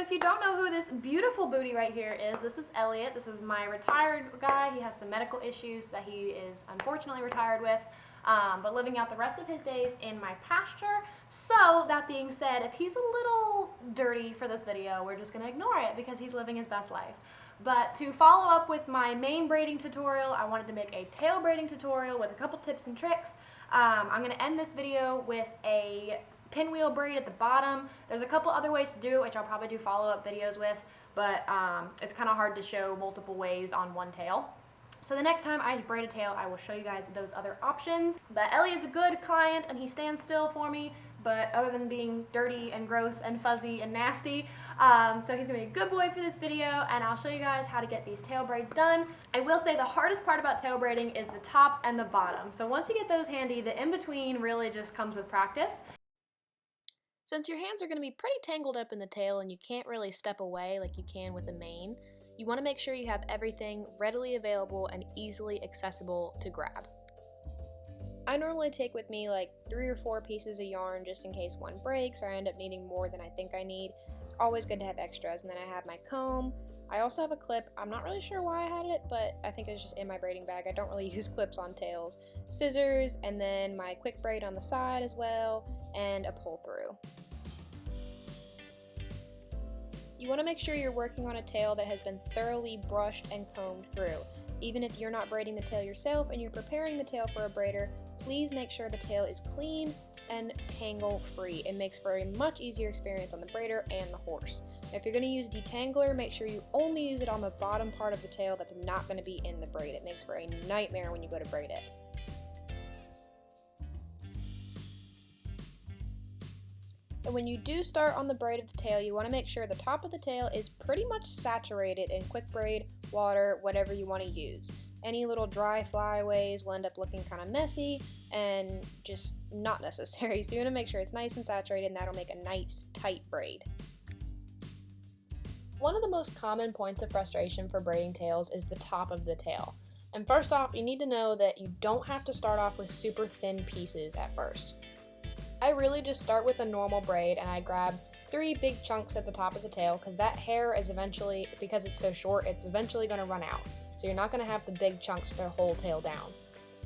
if you don't know who this beautiful booty right here is, this is Elliot. This is my retired guy. He has some medical issues that he is unfortunately retired with, but living out the rest of his days in my pasture. So that being said, if he's a little dirty for this video, we're just gonna ignore it because he's living his best life. But to follow up with my main braiding tutorial, I wanted to make a tail braiding tutorial with a couple tips and tricks. I'm gonna end this video with a pinwheel braid at the bottom. There's a couple other ways to do it, which I'll probably do follow-up videos with, but it's kind of hard to show multiple ways on one tail. So the next time I braid a tail, I will show you guys those other options. But Elliot's a good client and he stands still for me, but other than being dirty and gross and fuzzy and nasty, so he's gonna be a good boy for this video, and I'll show you guys how to get these tail braids done. I will say the hardest part about tail braiding is the top and the bottom. So once you get those handy, the in-between really just comes with practice. Since your hands are going to be pretty tangled up in the tail and you can't really step away like you can with the mane, you want to make sure you have everything readily available and easily accessible to grab. I normally take with me like 3 or 4 pieces of yarn just in case one breaks or I end up needing more than I think I need. It's always good to have extras. And then I have my comb. I also have a clip. I'm not really sure why I had it, but I think it's just in my braiding bag. I don't really use clips on tails. Scissors, and then my quick braid on the side as well, and a pull through. You want to make sure you're working on a tail that has been thoroughly brushed and combed through. Even if you're not braiding the tail yourself and you're preparing the tail for a braider, please make sure the tail is clean and tangle free. It makes for a much easier experience on the braider and the horse. If you're going to use detangler, make sure you only use it on the bottom part of the tail that's not going to be in the braid. It makes for a nightmare when you go to braid it. And when you do start on the braid of the tail, you want to make sure the top of the tail is pretty much saturated in quick braid, water, whatever you want to use. Any little dry flyaways will end up looking kind of messy and just not necessary. So you want to make sure it's nice and saturated, and that'll make a nice tight braid. One of the most common points of frustration for braiding tails is the top of the tail. And first off, you need to know that you don't have to start off with super thin pieces at first. I really just start with a normal braid and I grab 3 big chunks at the top of the tail because that hair is eventually, because it's so short, it's eventually going to run out. So you're not going to have the big chunks for the whole tail down.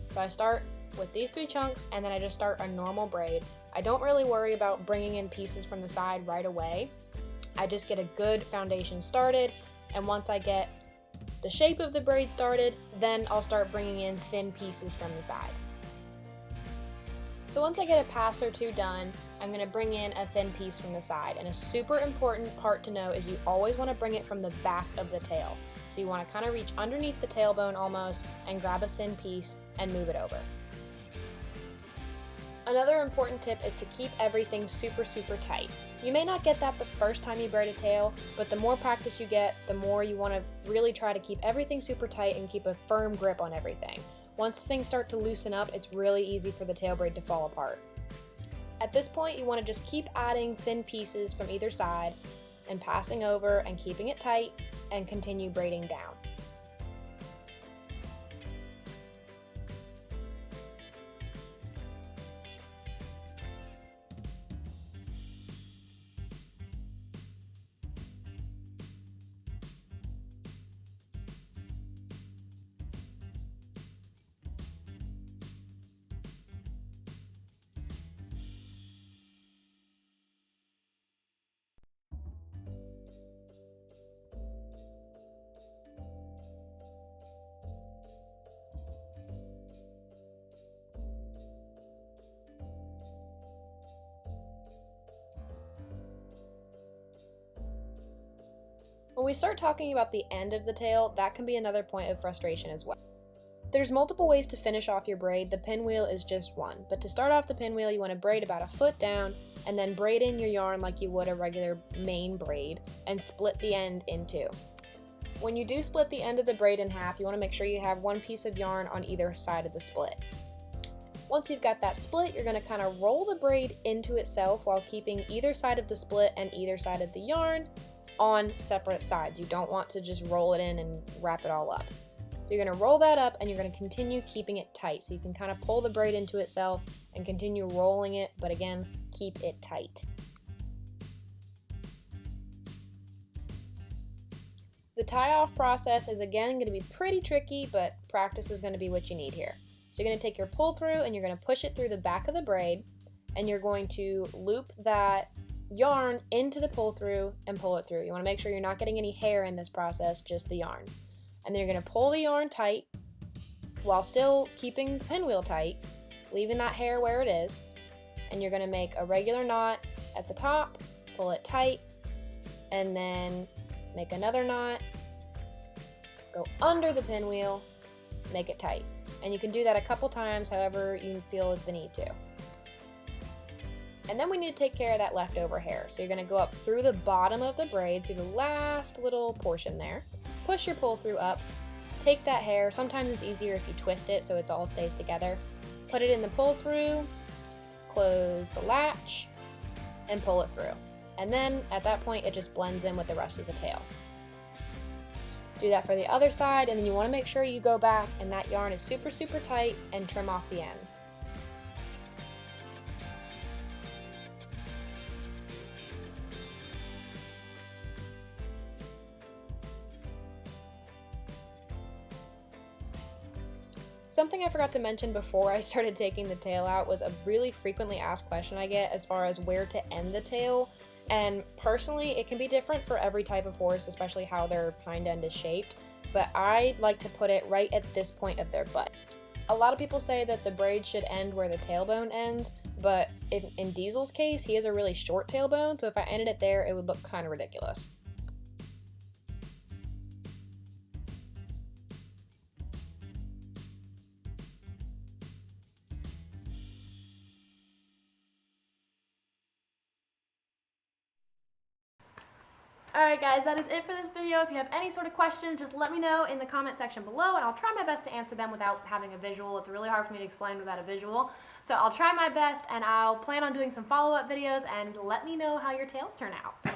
So I start with these 3 chunks and then I just start a normal braid. I don't really worry about bringing in pieces from the side right away. I just get a good foundation started, and once I get the shape of the braid started, then I'll start bringing in thin pieces from the side. So once I get a pass or 2 done, I'm going to bring in a thin piece from the side. And a super important part to know is you always want to bring it from the back of the tail. So you want to kind of reach underneath the tailbone almost and grab a thin piece and move it over. Another important tip is to keep everything super tight. You may not get that the first time you braid a tail, but the more practice you get, the more you want to really try to keep everything super tight and keep a firm grip on everything. Once things start to loosen up, it's really easy for the tail braid to fall apart. At this point, you want to just keep adding thin pieces from either side and passing over and keeping it tight and continue braiding down. When we start talking about the end of the tail, that can be another point of frustration as well. There's multiple ways to finish off your braid. The pinwheel is just one, but to start off the pinwheel, you want to braid about 1 foot down and then braid in your yarn like you would a regular main braid and split the end in 2. When you do split the end of the braid in half, you want to make sure you have 1 piece of yarn on either side of the split. Once you've got that split, you're going to kind of roll the braid into itself while keeping either side of the split and either side of the yarn on separate sides. You don't want to just roll it in and wrap it all up. So you're going to roll that up and you're going to continue keeping it tight. So you can kind of pull the braid into itself and continue rolling it, but again, keep it tight. The tie-off process is again going to be pretty tricky, but practice is going to be what you need here. So you're going to take your pull through and you're going to push it through the back of the braid, and you're going to loop that yarn into the pull through and pull it through. You want to make sure you're not getting any hair in this process, just the yarn. And then you're going to pull the yarn tight while still keeping the pinwheel tight, leaving that hair where it is. And you're going to make a regular knot at the top, pull it tight, and then make another knot, go under the pinwheel, make it tight. And you can do that a couple times, however you feel the need to. And then we need to take care of that leftover hair. So you're going to go up through the bottom of the braid, through the last little portion there, push your pull through up, take that hair. Sometimes it's easier if you twist it so it all stays together. Put it in the pull through, close the latch, and pull it through. And then at that point it just blends in with the rest of the tail. Do that for the other side, and then you want to make sure you go back and that yarn is super tight and trim off the ends. Something I forgot to mention before I started taking the tail out was a really frequently asked question I get as far as where to end the tail. And personally, it can be different for every type of horse, especially how their hind end is shaped, but I like to put it right at this point of their butt. A lot of people say that the braid should end where the tailbone ends, but in Diesel's case, he has a really short tailbone, so if I ended it there, it would look kind of ridiculous. Alright guys, that is it for this video. If you have any sort of questions, just let me know in the comment section below and I'll try my best to answer them without having a visual. It's really hard for me to explain without a visual. So I'll try my best and I'll plan on doing some follow-up videos, and let me know how your tails turn out.